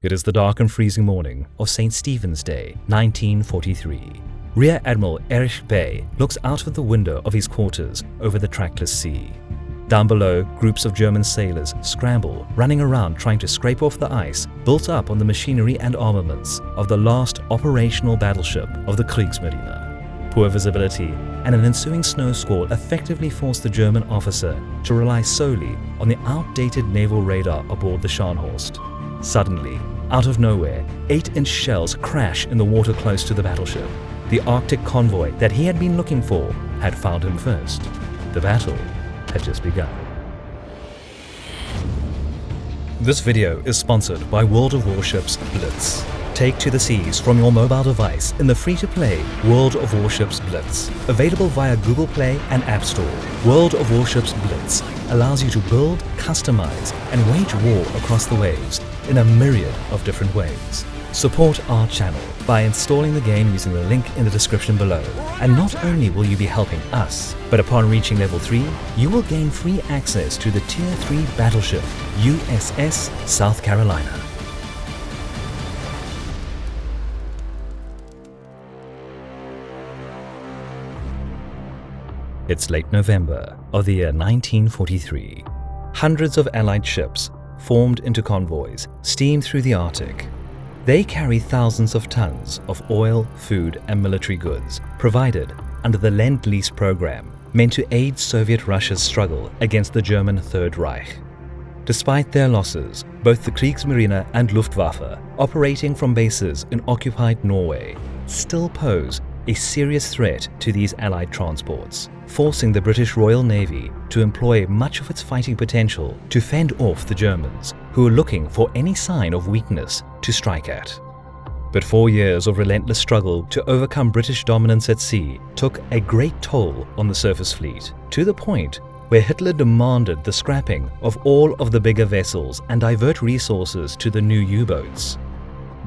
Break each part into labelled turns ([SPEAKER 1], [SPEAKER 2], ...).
[SPEAKER 1] It is the dark and freezing morning of St. Stephen's Day, 1943. Rear Admiral Erich Bey looks out of the window of his quarters over the trackless sea. Down below, groups of German sailors scramble, running around trying to scrape off the ice built up on the machinery and armaments of the last operational battleship of the Kriegsmarine. Poor visibility and an ensuing snow squall effectively forced the German officer to rely solely on the outdated naval radar aboard the Scharnhorst. Suddenly, out of nowhere, 8-inch shells crash in the water close to the battleship. The Arctic convoy that he had been looking for had found him first. The battle had just begun. This video is sponsored by World of Warships Blitz. Take to the seas from your mobile device in the free-to-play World of Warships Blitz. Available via Google Play and App Store, World of Warships Blitz allows you to build, customize, and wage war across the waves in a myriad of different ways. Support our channel by installing the game using the link in the description below. And not only will you be helping us, but upon reaching level 3, you will gain free access to the Tier 3 battleship USS South Carolina. It's late November of the year 1943. Hundreds of Allied ships, formed into convoys, steam through the Arctic. They carry thousands of tons of oil, food, and military goods provided under the Lend-Lease program meant to aid Soviet Russia's struggle against the German Third Reich. Despite their losses, both the Kriegsmarine and Luftwaffe, operating from bases in occupied Norway, still pose a serious threat to these Allied transports, forcing the British Royal Navy to employ much of its fighting potential to fend off the Germans, who were looking for any sign of weakness to strike at. But 4 years of relentless struggle to overcome British dominance at sea took a great toll on the surface fleet, to the point where Hitler demanded the scrapping of all of the bigger vessels and divert resources to the new U-boats.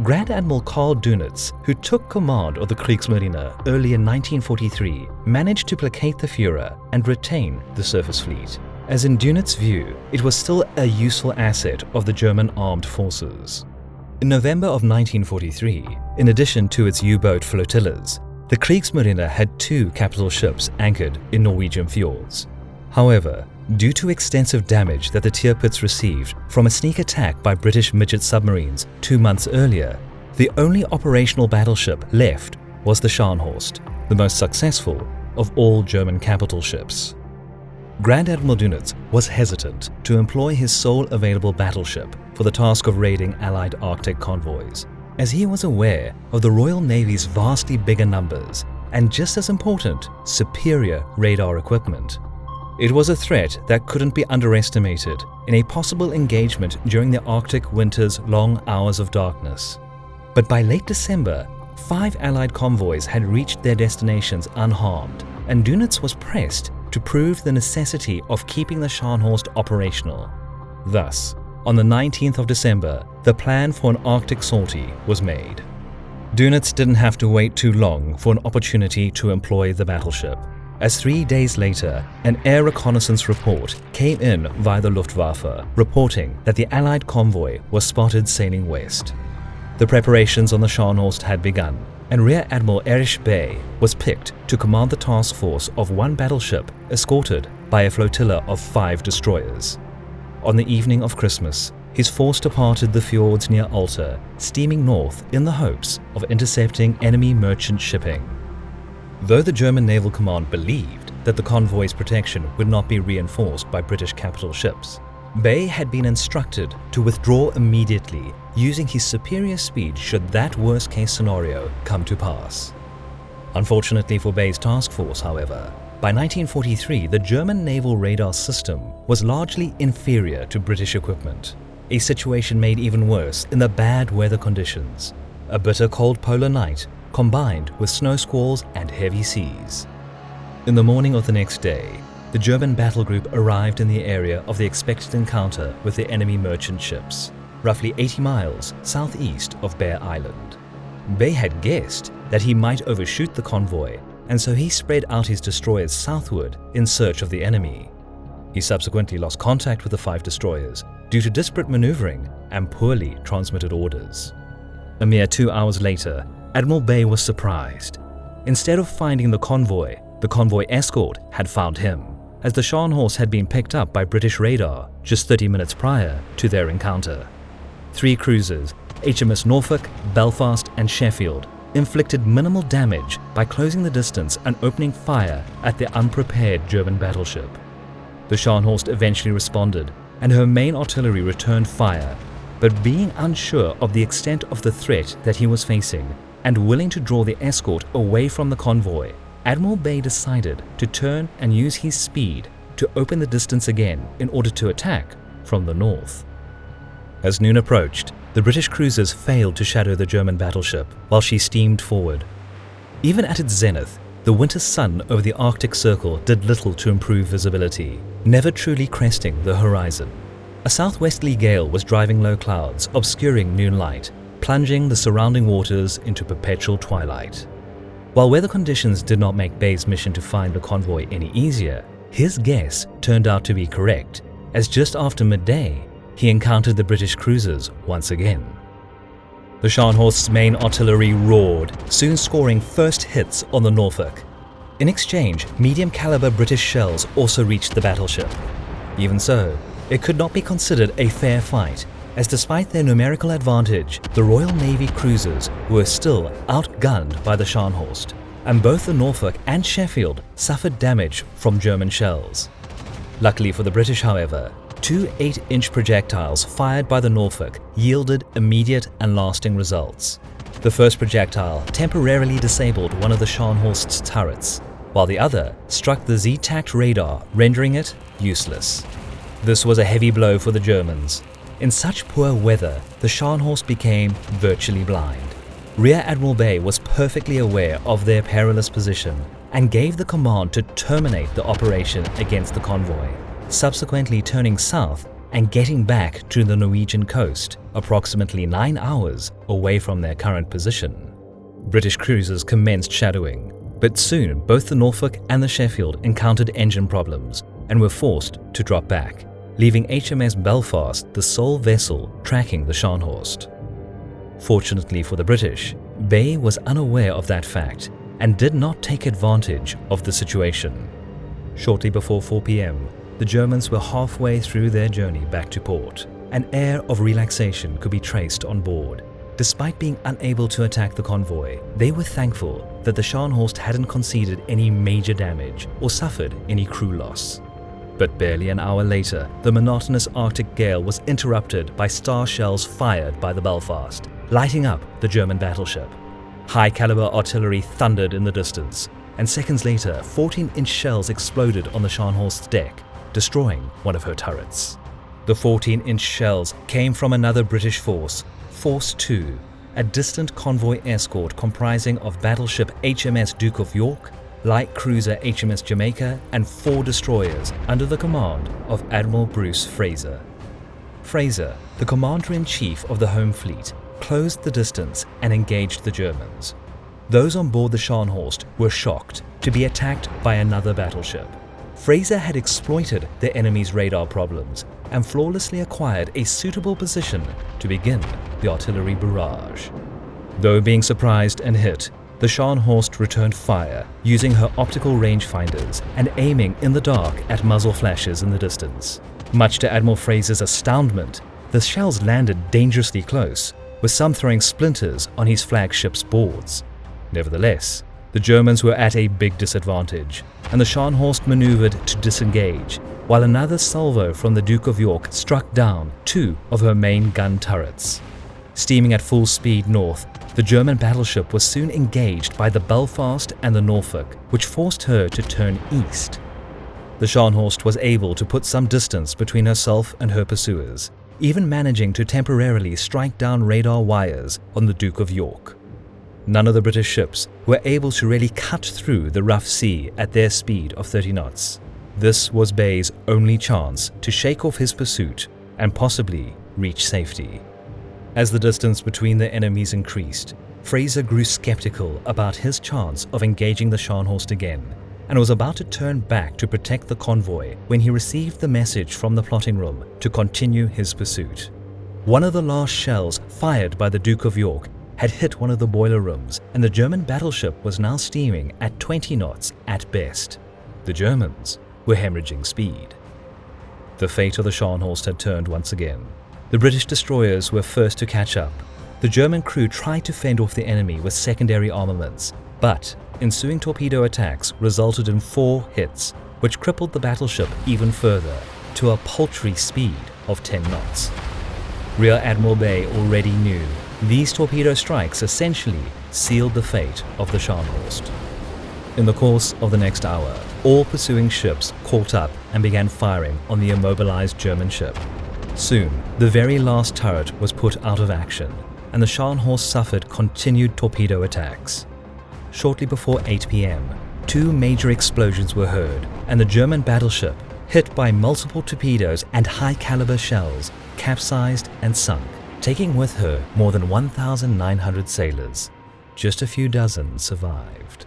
[SPEAKER 1] Grand Admiral Karl Dönitz, who took command of the Kriegsmarine early in 1943, managed to placate the Führer and retain the surface fleet, as in Dönitz's view, it was still a useful asset of the German armed forces. In November of 1943, in addition to its U-boat flotillas, the Kriegsmarine had 2 capital ships anchored in Norwegian fjords. However, due to extensive damage that the Tirpitz received from a sneak attack by British midget submarines 2 months earlier, the only operational battleship left was the Scharnhorst, the most successful of all German capital ships. Grand Admiral Dönitz was hesitant to employ his sole available battleship for the task of raiding Allied Arctic convoys, as he was aware of the Royal Navy's vastly bigger numbers and, just as important, superior radar equipment. It was a threat that couldn't be underestimated in a possible engagement during the Arctic winter's long hours of darkness. But by late December, 5 Allied convoys had reached their destinations unharmed, and Dönitz was pressed to prove the necessity of keeping the Scharnhorst operational. Thus, on the 19th of December, the plan for an Arctic sortie was made. Dönitz didn't have to wait too long for an opportunity to employ the battleship, as 3 days later, an air reconnaissance report came in via the Luftwaffe, reporting that the Allied convoy was spotted sailing west. The preparations on the Scharnhorst had begun, and Rear Admiral Erich Bey was picked to command the task force of 1 battleship escorted by a flotilla of 5 destroyers. On the evening of Christmas, his force departed the fjords near Alta, steaming north in the hopes of intercepting enemy merchant shipping. Though the German Naval Command believed that the convoy's protection would not be reinforced by British capital ships, Bey had been instructed to withdraw immediately, using his superior speed should that worst-case scenario come to pass. Unfortunately for Bey's task force, however, by 1943 the German naval radar system was largely inferior to British equipment, a situation made even worse in the bad weather conditions, a bitter cold polar night combined with snow squalls and heavy seas. In the morning of the next day, the German battle group arrived in the area of the expected encounter with the enemy merchant ships, roughly 80 miles southeast of Bear Island. Bey had guessed that he might overshoot the convoy, and so he spread out his destroyers southward in search of the enemy. He subsequently lost contact with the 5 destroyers due to disparate maneuvering and poorly transmitted orders. A mere 2 hours later, Admiral Bay was surprised. Instead of finding the convoy escort had found him, as the Scharnhorst had been picked up by British radar just 30 minutes prior to their encounter. 3 cruisers, HMS Norfolk, Belfast and Sheffield, inflicted minimal damage by closing the distance and opening fire at the unprepared German battleship. The Scharnhorst eventually responded, and her main artillery returned fire, but being unsure of the extent of the threat that he was facing and willing to draw the escort away from the convoy, Admiral Bay decided to turn and use his speed to open the distance again in order to attack from the north. As noon approached, the British cruisers failed to shadow the German battleship while she steamed forward. Even at its zenith, the winter sun over the Arctic Circle did little to improve visibility, never truly cresting the horizon. A southwesterly gale was driving low clouds, obscuring noon light, plunging the surrounding waters into perpetual twilight. While weather conditions did not make Bay's mission to find the convoy any easier, his guess turned out to be correct, as just after midday, he encountered the British cruisers once again. The Scharnhorst's main artillery roared, soon scoring first hits on the Norfolk. In exchange, medium-caliber British shells also reached the battleship. Even so, it could not be considered a fair fight, as despite their numerical advantage, the Royal Navy cruisers were still outgunned by the Scharnhorst, and both the Norfolk and Sheffield suffered damage from German shells. Luckily for the British, however, 2 8-inch projectiles fired by the Norfolk yielded immediate and lasting results. The first projectile temporarily disabled one of the Scharnhorst's turrets, while the other struck the Z-TACT radar, rendering it useless. This was a heavy blow for the Germans. In such poor weather, the Scharnhorst became virtually blind. Rear Admiral Bay was perfectly aware of their perilous position and gave the command to terminate the operation against the convoy, subsequently turning south and getting back to the Norwegian coast, approximately 9 hours away from their current position. British cruisers commenced shadowing, but soon both the Norfolk and the Sheffield encountered engine problems and were forced to drop back, leaving HMS Belfast the sole vessel tracking the Scharnhorst. Fortunately for the British, Bay was unaware of that fact and did not take advantage of the situation. Shortly before 4 p.m., the Germans were halfway through their journey back to port. An air of relaxation could be traced on board. Despite being unable to attack the convoy, they were thankful that the Scharnhorst hadn't conceded any major damage or suffered any crew loss. But barely an hour later, the monotonous Arctic gale was interrupted by star shells fired by the Belfast, lighting up the German battleship. High-caliber artillery thundered in the distance, and seconds later, 14-inch shells exploded on the Scharnhorst's deck, destroying one of her turrets. The 14-inch shells came from another British force, Force 2, a distant convoy escort comprising of battleship HMS Duke of York, light cruiser HMS Jamaica, and 4 destroyers under the command of Admiral Bruce Fraser. Fraser, the commander-in-chief of the home fleet, closed the distance and engaged the Germans. Those on board the Scharnhorst were shocked to be attacked by another battleship. Fraser had exploited the enemy's radar problems and flawlessly acquired a suitable position to begin the artillery barrage. Though being surprised and hit, the Scharnhorst returned fire using her optical rangefinders and aiming in the dark at muzzle flashes in the distance. Much to Admiral Fraser's astoundment, the shells landed dangerously close, with some throwing splinters on his flagship's boards. Nevertheless, the Germans were at a big disadvantage, and the Scharnhorst maneuvered to disengage, while another salvo from the Duke of York struck down 2 of her main gun turrets. Steaming at full speed north, the German battleship was soon engaged by the Belfast and the Norfolk, which forced her to turn east. The Scharnhorst was able to put some distance between herself and her pursuers, even managing to temporarily strike down radar wires on the Duke of York. None of the British ships were able to really cut through the rough sea at their speed of 30 knots. This was Bay's only chance to shake off his pursuit and possibly reach safety. As the distance between the enemies increased, Fraser grew skeptical about his chance of engaging the Scharnhorst again, and was about to turn back to protect the convoy when he received the message from the plotting room to continue his pursuit. One of the last shells fired by the Duke of York had hit one of the boiler rooms, and the German battleship was now steaming at 20 knots at best. The Germans were hemorrhaging speed. The fate of the Scharnhorst had turned once again. The British destroyers were first to catch up. The German crew tried to fend off the enemy with secondary armaments, but ensuing torpedo attacks resulted in 4 hits, which crippled the battleship even further to a paltry speed of 10 knots. Rear Admiral Bay already knew these torpedo strikes essentially sealed the fate of the Scharnhorst. In the course of the next hour, all pursuing ships caught up and began firing on the immobilized German ship. Soon, the very last turret was put out of action, and the Scharnhorst suffered continued torpedo attacks. Shortly before 8 p.m., 2 major explosions were heard, and the German battleship, hit by multiple torpedoes and high-caliber shells, capsized and sunk, taking with her more than 1,900 sailors. Just a few dozen survived.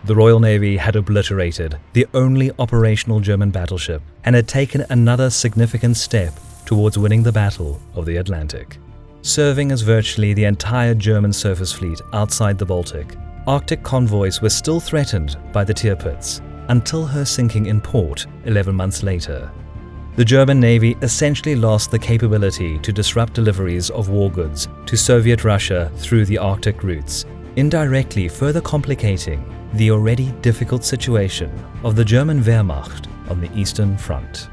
[SPEAKER 1] The Royal Navy had obliterated the only operational German battleship and had taken another significant step towards winning the Battle of the Atlantic. Serving as virtually the entire German surface fleet outside the Baltic, Arctic convoys were still threatened by the Tirpitz until her sinking in port 11 months later. The German Navy essentially lost the capability to disrupt deliveries of war goods to Soviet Russia through the Arctic routes, indirectly further complicating the already difficult situation of the German Wehrmacht on the Eastern Front.